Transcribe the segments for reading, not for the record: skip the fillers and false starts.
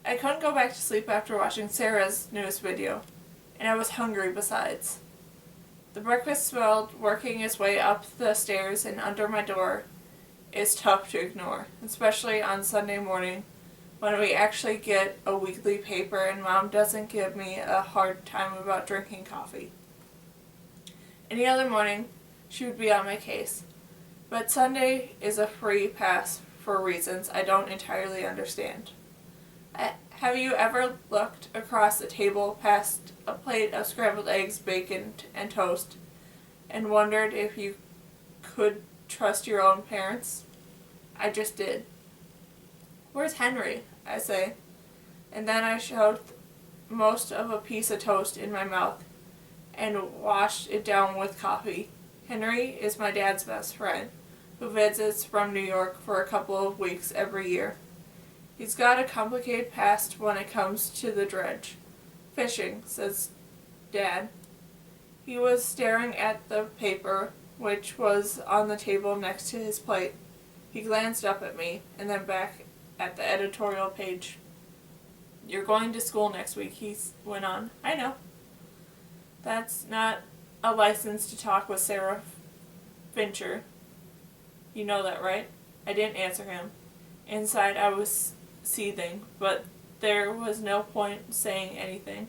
I couldn't go back to sleep after watching Sarah's newest video, and I was hungry besides. The breakfast smell working its way up the stairs and under my door is tough to ignore, especially on Sunday morning when we actually get a weekly paper and Mom doesn't give me a hard time about drinking coffee. Any other morning, she would be on my case. But Sunday is a free pass for reasons I don't entirely understand. Have you ever looked across the table past a plate of scrambled eggs, bacon, and toast and wondered if you could trust your own parents? I just did. "Where's Henry?" I say, and then I shoved most of a piece of toast in my mouth and washed it down with coffee. Henry is my dad's best friend, who visits from New York for a couple of weeks every year. He's got a complicated past when it comes to the dredge. "Fishing," says Dad. He was staring at the paper, which was on the table next to his plate. He glanced up at me, and then back at the editorial page. "You're going to school next week," he went on. "I know." "That's not a license to talk with Sarah Fincher. You know that, right?" I didn't answer him. Inside I was seething, but there was no point saying anything.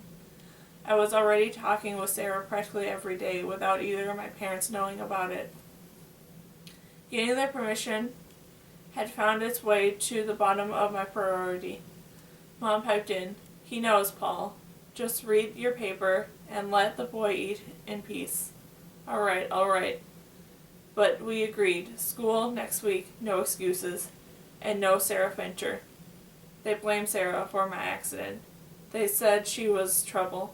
I was already talking with Sarah practically every day without either of my parents knowing about it. Getting their permission had found its way to the bottom of my priority. Mom piped in. "He knows, Paul. Just read your paper and let the boy eat in peace." All right. But we agreed. School next week, no excuses, and no Sarah Fincher. They blamed Sarah for my accident. They said she was trouble.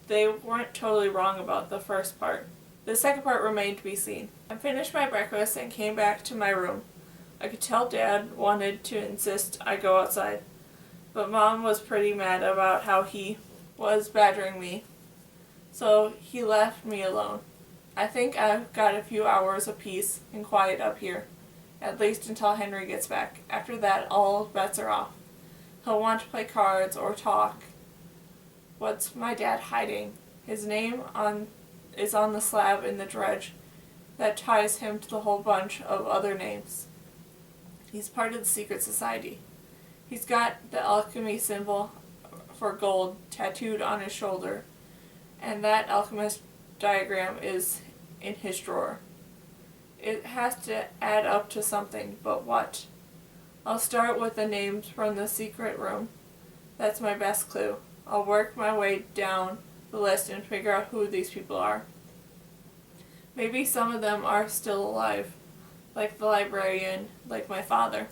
They weren't totally wrong about the first part. The second part remained to be seen. I finished my breakfast and came back to my room. I could tell Dad wanted to insist I go outside, but Mom was pretty mad about how he was badgering me, so he left me alone. I think I've got a few hours of peace and quiet up here, at least until Henry gets back. After that, all bets are off. He'll want to play cards or talk. What's my dad hiding? His name is on the slab in the dredge that ties him to the whole bunch of other names. He's part of the secret society. He's got the alchemy symbol for gold tattooed on his shoulder, and that alchemist diagram is in his drawer. It has to add up to something, but what? I'll start with the names from the secret room. That's my best clue. I'll work my way down the list and figure out who these people are. Maybe some of them are still alive, like the librarian, like my father.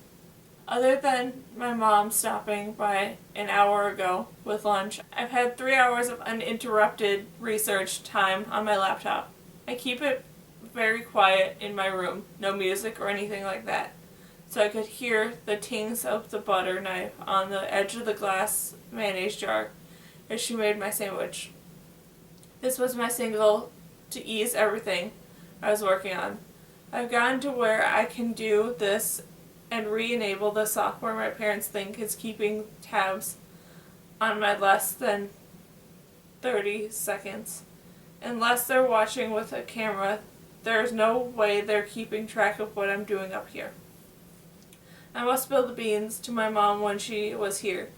Other than my mom stopping by an hour ago with lunch, I've had 3 hours of uninterrupted research time on my laptop. I keep it very quiet in my room, no music or anything like that, so I could hear the tings of the butter knife on the edge of the glass mayonnaise jar as she made my sandwich. This was my signal to ease everything I was working on. I've gotten to where I can do this and re-enable the software my parents think is keeping tabs on my less than 30 seconds. Unless they're watching with a camera, there's no way they're keeping track of what I'm doing up here. I must spill the beans to my mom when she was here.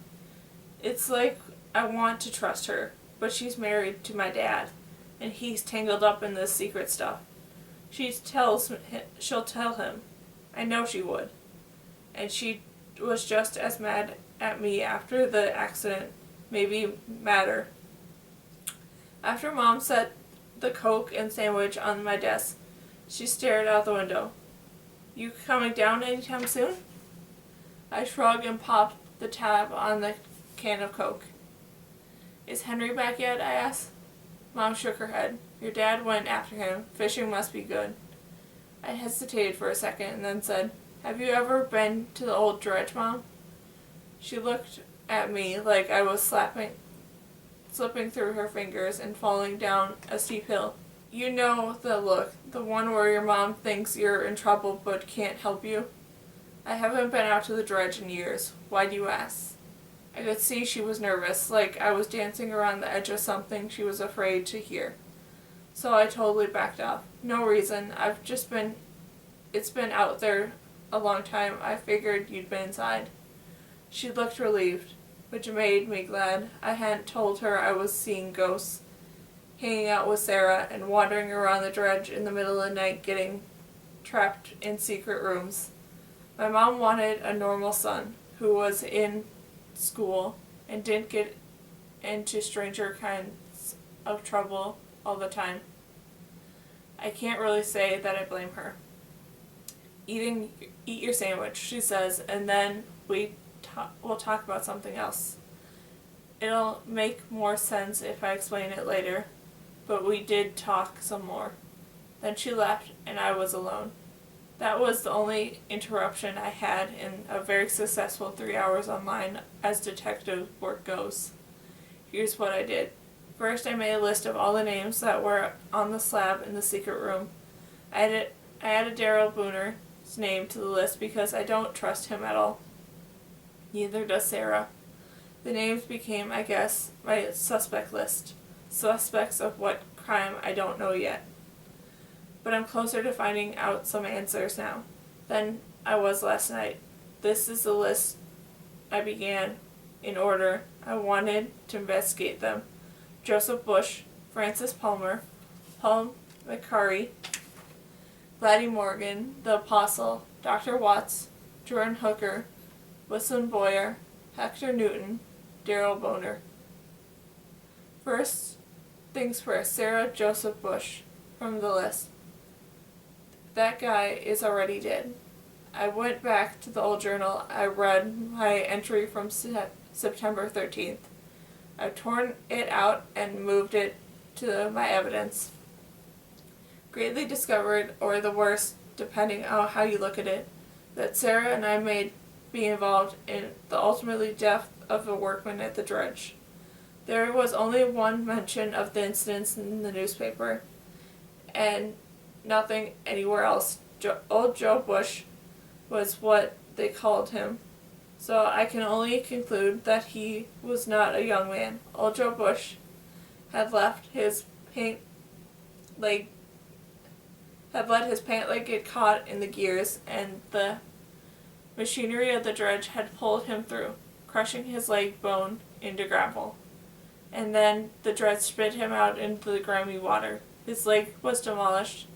It's like I want to trust her, but she's married to my dad, and he's tangled up in this secret stuff. She'll tell him. I know she would. And she was just as mad at me after the accident, maybe madder. After Mom set the Coke and sandwich on my desk, she stared out the window. "You coming down anytime soon?" I shrugged and popped the tab on the can of Coke. "Is Henry back yet?" I asked. Mom shook her head. "Your dad went after him. Fishing must be good." I hesitated for a second and then said, "Have you ever been to the old dredge, Mom?" She looked at me like I was slipping through her fingers and falling down a steep hill. "You know the look, the one where your mom thinks you're in trouble but can't help you?" "I haven't been out to the dredge in years. Why do you ask?" could see she was nervous, like I was dancing around the edge of something she was afraid to hear. So I totally backed off. No reason. It's been out there a long time. I figured you'd been inside. She looked relieved, which made me glad I hadn't told her I was seeing ghosts, hanging out with Sarah, and wandering around the dredge in the middle of the night getting trapped in secret rooms. My mom wanted a normal son who was in school and didn't get into stranger kinds of trouble all the time. I can't really say that I blame her. Eat your sandwich, she says, and then we'll talk about something else. It'll make more sense if I explain it later, but we did talk some more. Then she left, and I was alone. That was the only interruption I had in a very successful 3 hours online as detective work goes. Here's what I did. First, I made a list of all the names that were on the slab in the secret room. I added Daryl Booner's name to the list because I don't trust him at all. Neither does Sarah. The names became, I guess, my suspect list. Suspects of what crime I don't know yet. But I'm closer to finding out some answers now than I was last night. This is the list I began in order I wanted to investigate them. Joseph Bush, Francis Palmer, Paul McCurry, Gladys Morgan, the Apostle, Dr. Watts, Jordan Hooker, Wilson Boyer, Hector Newton, Daryl Boner. First things first, Sarah Joseph Bush from the list. That guy is already dead. I went back to the old journal. I read my entry from September 13th. I've torn it out and moved it to my evidence. Greatly discovered, or the worst, depending on how you look at it, that Sarah and I may be involved in the ultimately death of a workman at the dredge. There was only one mention of the incidents in the newspaper, and nothing anywhere else. Old Joe Bush was what they called him. So I can only conclude that he was not a young man. Old Joe Bush had let his pant leg get caught in the gears, and the machinery of the dredge had pulled him through, crushing his leg bone into gravel. And then the dredge spit him out into the grimy water. His leg was demolished,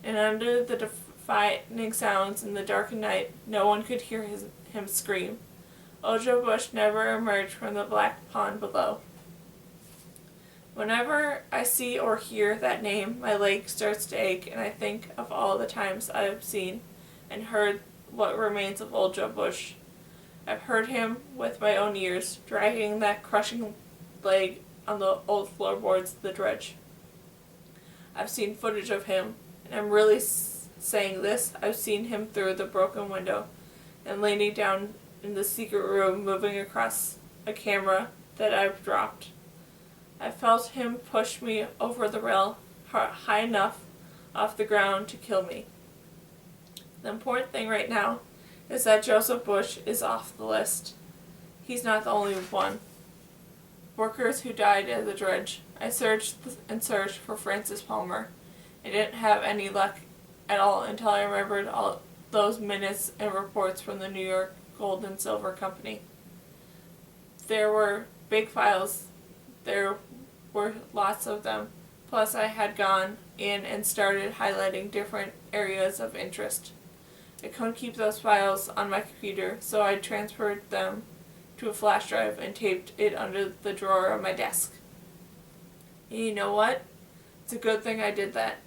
and under the deafening sounds in the darkened night, no one could hear him scream. Old Joe Bush never emerged from the black pond below. Whenever I see or hear that name, my leg starts to ache, and I think of all the times I have seen and heard what remains of Old Joe Bush. I've heard him with my own ears, dragging that crushing leg on the old floorboards of the dredge. I've seen footage of him, and I'm really saying this. I've seen him through the broken window and leaning down in the secret room, moving across a camera that I've dropped. I felt him push me over the rail high enough off the ground to kill me. The important thing right now is that Joseph Bush is off the list. He's not the only one. Workers who died at the dredge. I searched and searched for Francis Palmer. I didn't have any luck at all until I remembered all those minutes and reports from the New York Gold and Silver Company. There were big files. There were lots of them. Plus I had gone in and started highlighting different areas of interest. I couldn't keep those files on my computer, so I transferred them to a flash drive and taped it under the drawer of my desk. And you know what? It's a good thing I did that,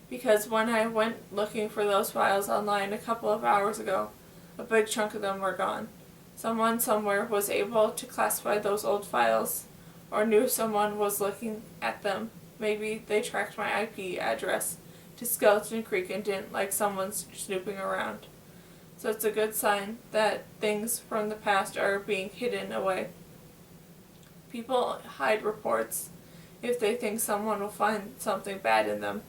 because when I went looking for those files online a couple of hours ago, a big chunk of them were gone. Someone somewhere was able to classify those old files, or knew someone was looking at them. Maybe they tracked my IP address to Skeleton Creek and didn't like someone snooping around. So it's a good sign that things from the past are being hidden away. People hide reports if they think someone will find something bad in them,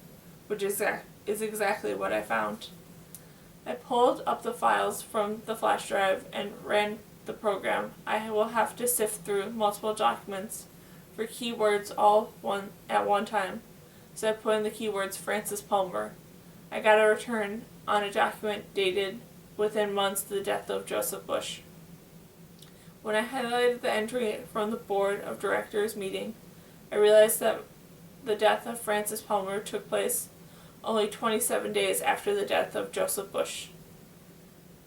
which is exactly what I found. I pulled up the files from the flash drive and ran the program, I will have to sift through multiple documents for keywords at one time. So I put in the keywords Francis Palmer. I got a return on a document dated within months of the death of Joseph Bush. When I highlighted the entry from the board of directors meeting, I realized that the death of Francis Palmer took place only 27 days after the death of Joseph Bush.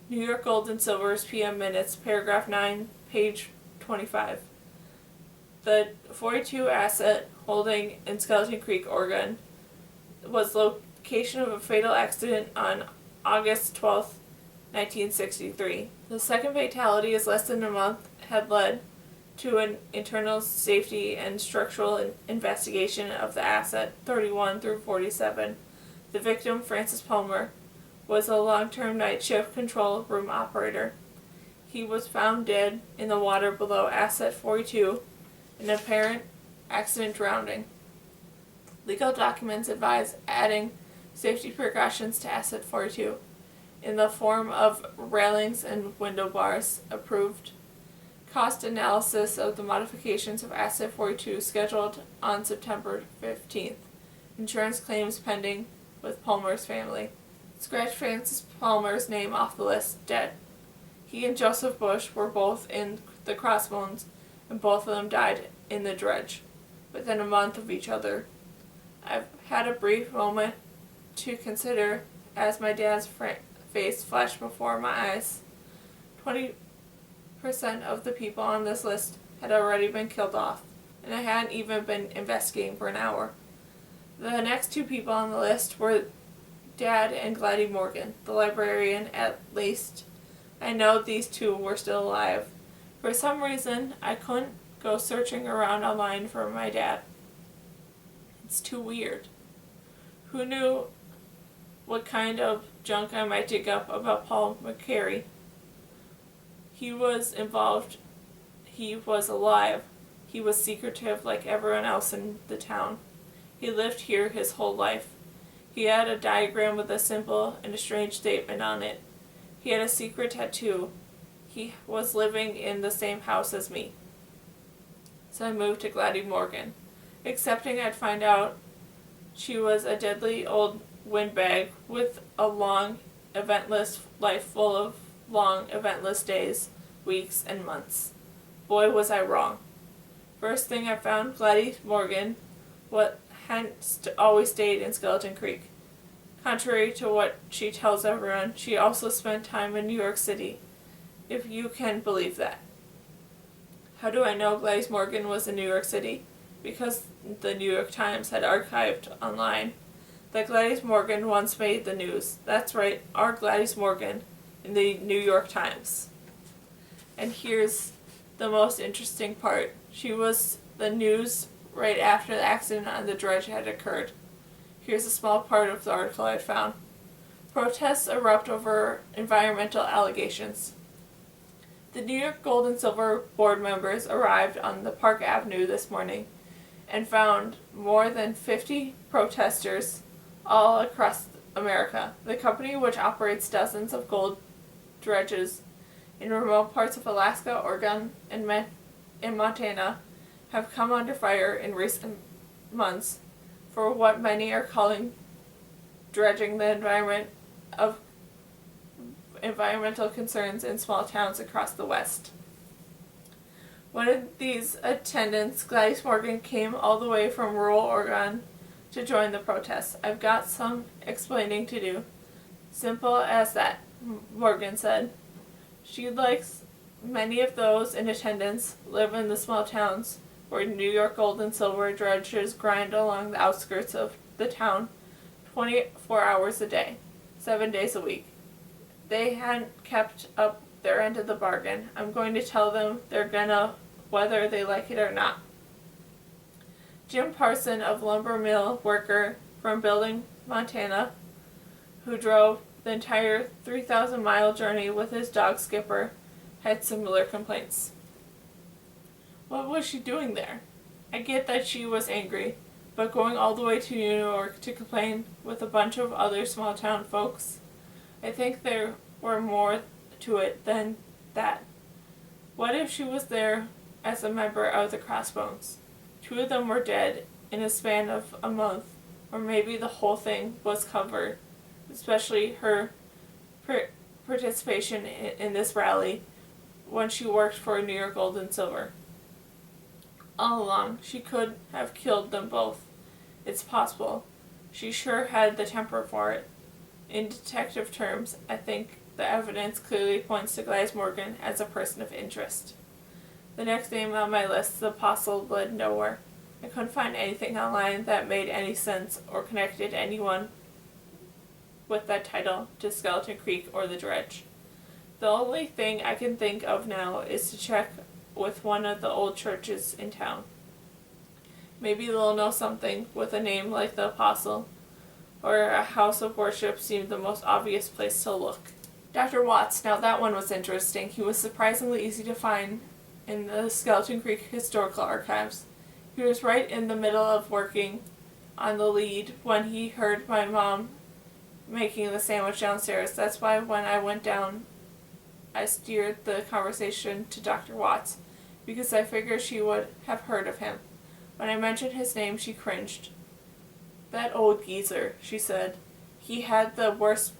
New York Gold and Silver's PM Minutes, paragraph 9, page 25. The 42 asset holding in Skeleton Creek, Oregon, was location of a fatal accident on August 12, 1963. The second fatality is less than a month had led to an internal safety and structural investigation of the asset 31 through 47. The victim, Francis Palmer, was a long-term night shift control room operator. He was found dead in the water below asset 42, an apparent accident drowning. Legal documents advise adding safety precautions to asset 42 in the form of railings and window bars. Approved cost analysis of the modifications of asset 42 scheduled on September 15th. Insurance claims pending with Palmer's family. Scratch Francis Palmer's name off the list. Dead. He and Joseph Bush were both in the Crossbones, and both of them died in the dredge, within a month of each other. I've had a brief moment to consider as my dad's face flashed before my eyes. 20% of the people on this list had already been killed off, and I hadn't even been investigating for an hour. The next two people on the list were Dad and Gladys Morgan, the librarian. At least I know these two were still alive. For some reason, I couldn't go searching around online for my dad. It's too weird. Who knew what kind of junk I might dig up about Paul McCary? He was involved. He was alive. He was secretive like everyone else in the town. He lived here his whole life. He had a diagram with a symbol and a strange statement on it. He had a secret tattoo. He was living in the same house as me. So I moved to Gladys Morgan, accepting I'd find out she was a deadly old windbag with a long, eventless life full of long, eventless days, weeks, and months. Boy, was I wrong. First thing I found, Gladys Morgan, what hadn't always stayed in Skeleton Creek. Contrary to what she tells everyone, she also spent time in New York City, if you can believe that. How do I know Gladys Morgan was in New York City? Because the New York Times had archived online that Gladys Morgan once made the news. That's right, our Gladys Morgan in the New York Times. And here's the most interesting part. She was the news right after the accident on the dredge had occurred. Here's a small part of the article I found. Protests erupt over environmental allegations. The New York Gold and Silver board members arrived on the Park Avenue this morning and found more than 50 protesters all across America. The company, which operates dozens of gold dredges in remote parts of Alaska, Oregon, and Montana, have come under fire in recent months for what many are calling dredging the environment of environmental concerns in small towns across the West. One of these attendants, Gladys Morgan, came all the way from rural Oregon to join the protests. I've got some explaining to do. Simple as that, Morgan said. She likes many of those in attendance live in the small towns where New York Gold and Silver dredges grind along the outskirts of the town 24 hours a day, 7 days a week. They hadn't kept up their end of the bargain. I'm going to tell them they're gonna, whether they like it or not. Jim Parson, of lumber mill worker from Building, Montana, who drove the entire 3,000-mile journey with his dog Skipper, had similar complaints. What was she doing there? I get that she was angry, but going all the way to New York to complain with a bunch of other small-town folks, I think there were more to it than that. What if she was there as a member of the Crossbones? 2 of them were dead in a span of a month, or maybe the whole thing was covered, especially her participation in this rally when she worked for New York Gold and Silver. All along, she could have killed them both. It's possible. She sure had the temper for it. In detective terms, I think the evidence clearly points to Gladys Morgan as a person of interest. The next name on my list, the Apostle, led nowhere. I couldn't find anything online that made any sense or connected anyone with that title to Skeleton Creek or the Dredge. The only thing I can think of now is to check with one of the old churches in town. Maybe they'll know something with a name like the Apostle, or a house of worship seemed the most obvious place to look. Dr. Watts, now that one was interesting. He was surprisingly easy to find in the Skeleton Creek Historical Archives. He was right in the middle of working on the lead when he heard my mom making the sandwich downstairs. That's why when I went down, I steered the conversation to Dr. Watts, because I figured she would have heard of him. When I mentioned his name, she cringed. "That old geezer," she said. "He had the worst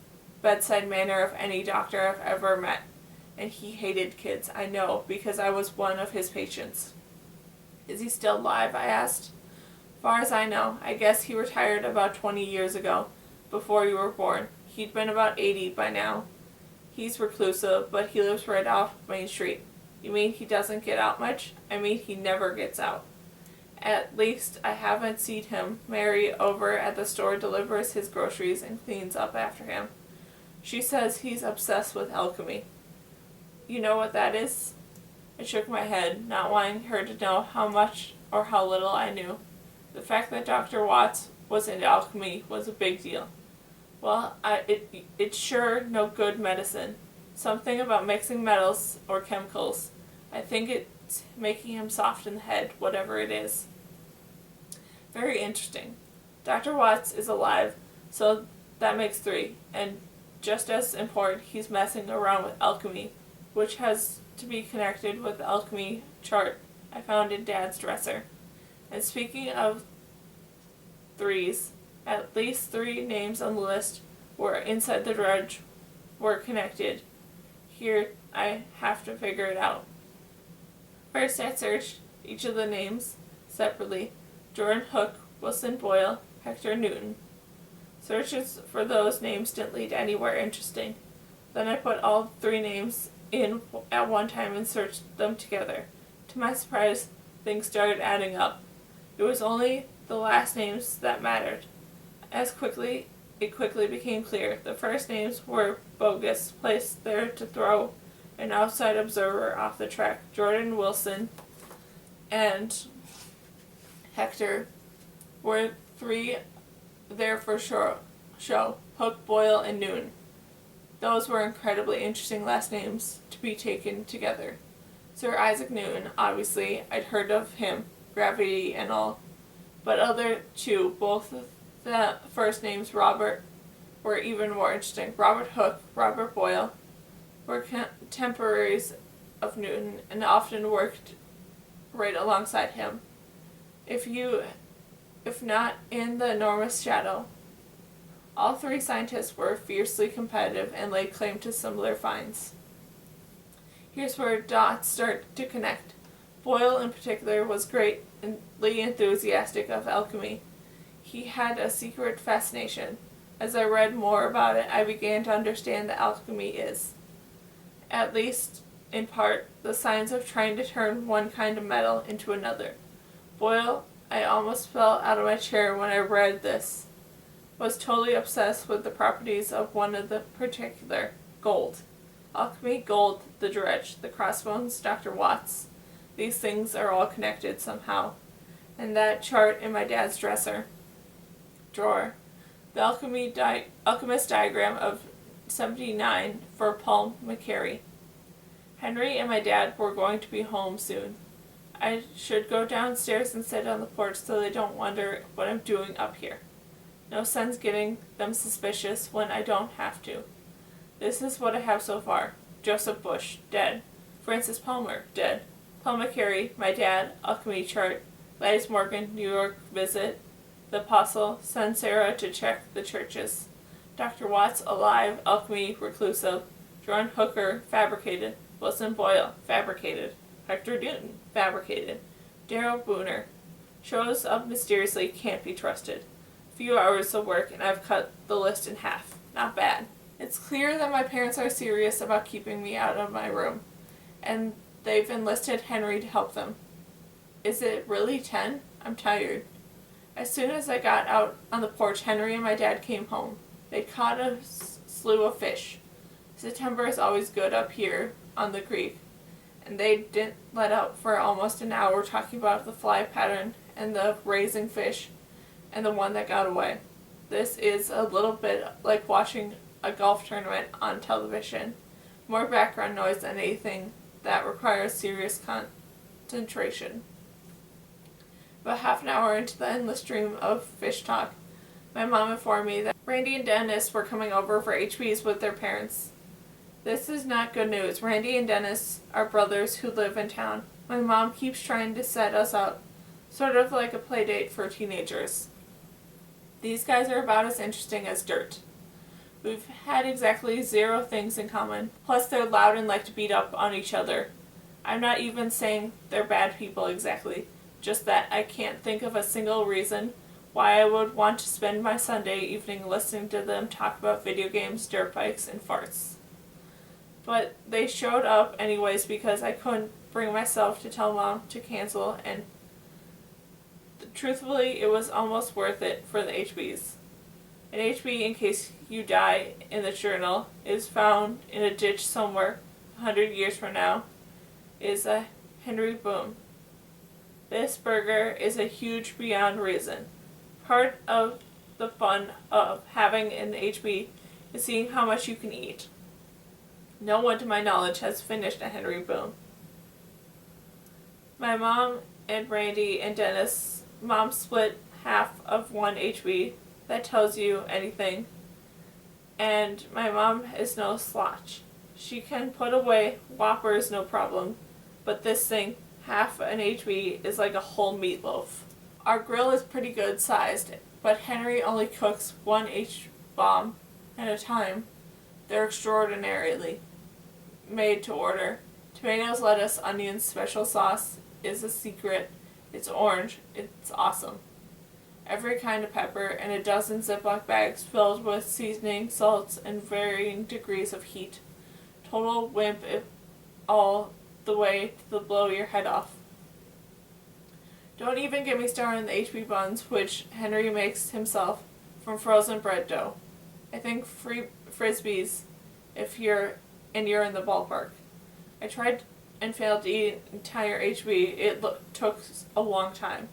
bedside manner of any doctor I've ever met. And he hated kids, I know, because I was one of his patients." "Is he still alive?" I asked. "Far as I know. I guess he retired about 20 years ago, before you were born. He'd been about 80 by now. He's reclusive, but he lives right off Main Street." "You mean he doesn't get out much?" "I mean he never gets out. At least I haven't seen him. Mary over at the store delivers his groceries and cleans up after him. She says he's obsessed with alchemy." "You know what that is?" I shook my head, not wanting her to know how much or how little I knew. The fact that Dr. Watts was into alchemy was a big deal. "Well, it's sure no good medicine. Something about mixing metals or chemicals. I think it's making him soft in the head, whatever it is." "Very interesting. Dr. Watts is alive, so that makes 3. And just as important, he's messing around with alchemy, which has to be connected with the alchemy chart I found in Dad's dresser. And speaking of 3s, at least 3 names on the list were inside the Dredge were connected. Here, I have to figure it out. First, I searched each of the names separately. Jordan Hook, Wilson Boyle, Hector Newton. Searches for those names didn't lead anywhere interesting. Then I put all 3 names in at one time and searched them together. To my surprise, things started adding up. It was only the last names that mattered. It quickly became clear. The first names were bogus, placed there to throw an outside observer off the track. Jordan, Wilson, and Hector were 3 there for show. Hook, Boyle, and Newton. Those were incredibly interesting last names to be taken together. Sir Isaac Newton, obviously, I'd heard of him, gravity and all. But other 2, both of the first names, Robert, were even more interesting. Robert Hooke, Robert Boyle, were contemporaries of Newton and often worked right alongside him, if not in the enormous shadow. All 3 scientists were fiercely competitive and laid claim to similar finds. Here's where dots start to connect. Boyle, in particular, was greatly enthusiastic of alchemy. He had a secret fascination. As I read more about it, I began to understand that alchemy is, at least in part, the science of trying to turn one kind of metal into another. Boyle, I almost fell out of my chair when I read this, was totally obsessed with the properties of one of the particular, gold. Alchemy, gold, the Dredge, the Crossbones, Dr. Watts. These things are all connected somehow. And that chart in my dad's dresser drawer. The alchemist diagram of 79 for Paul McCary. Henry and my dad were going to be home soon. I should go downstairs and sit on the porch so they don't wonder what I'm doing up here. No sense getting them suspicious when I don't have to. This is what I have so far. Joseph Bush, dead. Francis Palmer, dead. Paul McCary, my dad, alchemy chart. Gladys Morgan, New York visit. The Apostle, send Sarah to check the churches. Dr. Watts, alive, alchemy, reclusive. John Hooker, fabricated. Wilson Boyle, fabricated. Hector Newton, fabricated. Daryl Booner, shows up mysteriously, can't be trusted. Few hours of work and I've cut the list in half. Not bad. It's clear that my parents are serious about keeping me out of my room, and they've enlisted Henry to help them. Is it really 10? I'm tired. As soon as I got out on the porch, Henry and my dad came home. They'd caught a slew of fish. September is always good up here on the creek, and they didn't let up for almost an hour talking about the fly pattern and the raising fish and the one that got away. This is a little bit like watching a golf tournament on television. More background noise than anything that requires serious concentration. About half an hour into the endless stream of fish talk, my mom informed me that Randy and Dennis were coming over for HBs with their parents. This is not good news. Randy and Dennis are brothers who live in town. My mom keeps trying to set us up, sort of like a play date for teenagers. These guys are about as interesting as dirt. We've had exactly 0 things in common. Plus they're loud and like to beat up on each other. I'm not even saying they're bad people exactly. Just that I can't think of a single reason why I would want to spend my Sunday evening listening to them talk about video games, dirt bikes, and farts. But they showed up anyways because I couldn't bring myself to tell Mom to cancel, and truthfully it was almost worth it for the HBs. An HB, in case you die in the journal, is found in a ditch somewhere 100 years from now, is a Henry Boom. This burger is a huge beyond reason. Part of the fun of having an HB is seeing how much you can eat. No one to my knowledge has finished a Henry Boom. My mom and Randy and Dennis, Mom split half of one HB. That tells you anything. And my mom is no slouch. She can put away Whoppers no problem, but this thing, half an HB, is like a whole meatloaf. Our grill is pretty good sized, but Henry only cooks one H-bomb at a time. They're extraordinarily made to order. Tomatoes, lettuce, onions, special sauce is a secret. It's orange. It's awesome. Every kind of pepper, and a dozen Ziploc bags filled with seasoning, salts, and varying degrees of heat. Total wimp all the way to blow your head off. Don't even get me started on the HB buns, which Henry makes himself from frozen bread dough. I think free Frisbees if you're in the ballpark. I tried and failed to eat an entire HB. It took a long time.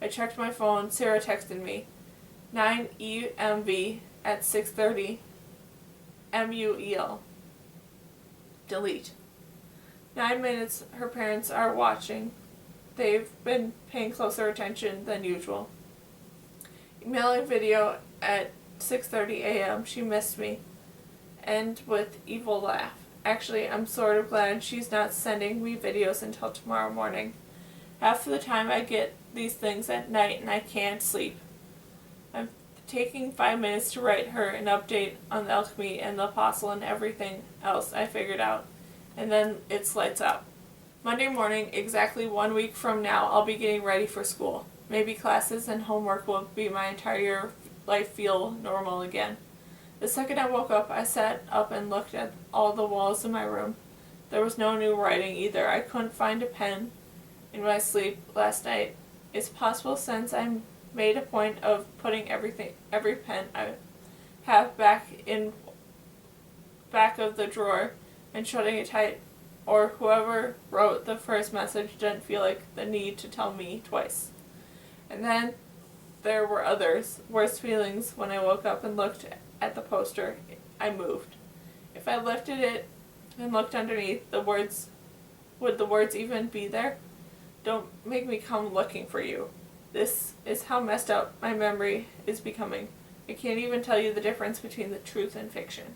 I checked my phone. Sarah texted me. 9 EMV at 6:30 MUEL. Delete. 9 minutes. Her parents are watching. They've been paying closer attention than usual. Emailing video at 6:30 a.m. She missed me. End with evil laugh. Actually, I'm sort of glad she's not sending me videos until tomorrow morning. Half of the time I get these things at night and I can't sleep. I'm taking 5 minutes to write her an update on the alchemy and the apostle and everything else I figured out, and then it's lights out. Monday morning, exactly 1 week from now, I'll be getting ready for school. Maybe classes and homework will be my entire life feel normal again. The second I woke up, I sat up and looked at all the walls in my room. There was no new writing either. I couldn't find a pen in my sleep last night. It's possible since I made a point of putting every pen I have back of the drawer and shutting it tight, or whoever wrote the first message didn't feel like the need to tell me twice. And then there were others, worse feelings when I woke up and looked at the poster. I moved. If I lifted it and looked underneath, would the words even be there? Don't make me come looking for you. This is how messed up my memory is becoming. I can't even tell you the difference between the truth and fiction.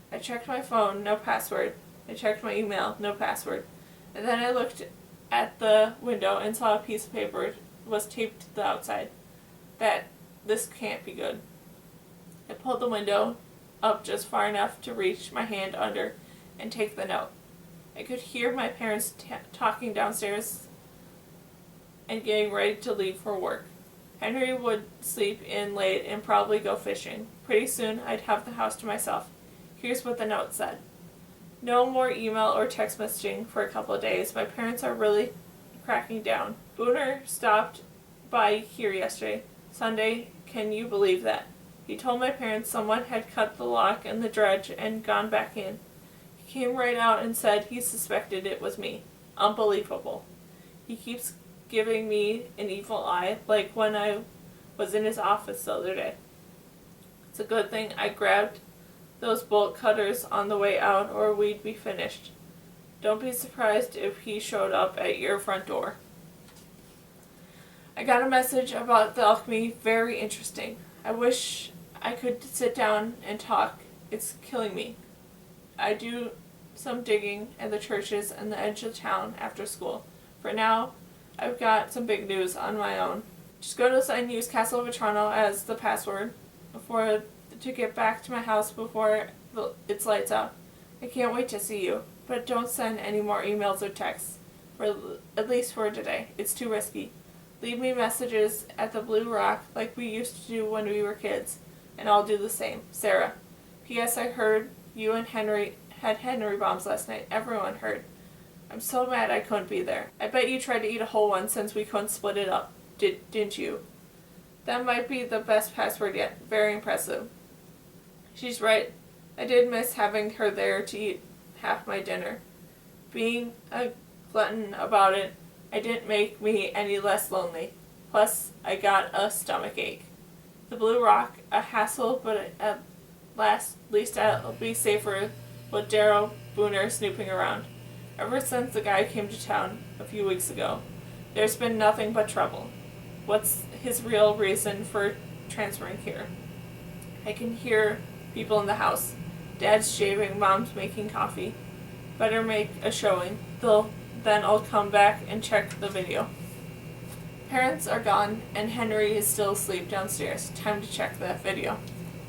I checked my phone, no password. I checked my email, no password. And then I looked at the window and saw a piece of paper was taped to the outside. This can't be good. I pulled the window up just far enough to reach my hand under and take the note. I could hear my parents talking downstairs and getting ready to leave for work. Henry would sleep in late and probably go fishing. Pretty soon I'd have the house to myself. Here's what the note said. No more email or text messaging for a couple of days. My parents are really cracking down. Booner stopped by here yesterday, Sunday. Can you believe that? He told my parents someone had cut the lock in the dredge and gone back in. He came right out and said he suspected it was me. Unbelievable. He keeps giving me an evil eye, like when I was in his office the other day. It's a good thing I grabbed those bolt cutters on the way out, or we'd be finished. Don't be surprised if he showed up at your front door. I got a message about the alchemy. Very interesting. I wish I could sit down and talk. It's killing me. I do some digging at the churches and the edge of town after school. For now, I've got some big news on my own. Just go to the site and use Castle of Otranto as the password to get back to my house before it's lights out. I can't wait to see you, but don't send any more emails or texts, at least for today. It's too risky. Leave me messages at the Blue Rock like we used to do when we were kids, and I'll do the same. Sarah. P.S. I heard you and Henry had Henry bombs last night. Everyone heard. I'm so mad I couldn't be there. I bet you tried to eat a whole one since we couldn't split it up. Didn't you? That might be the best password yet. Very impressive. She's right. I did miss having her there to eat half my dinner. Being a glutton about it, it didn't make me any less lonely. Plus, I got a stomach ache. The Blue Rock, a hassle, but at least I'll be safer with Darrow Booner snooping around. Ever since the guy came to town a few weeks ago, there's been nothing but trouble. What's his real reason for transferring here? I can hear people in the house. Dad's shaving, Mom's making coffee. Better make a showing. Then I'll come back and check the video. Parents are gone and Henry is still asleep downstairs. Time to check that video.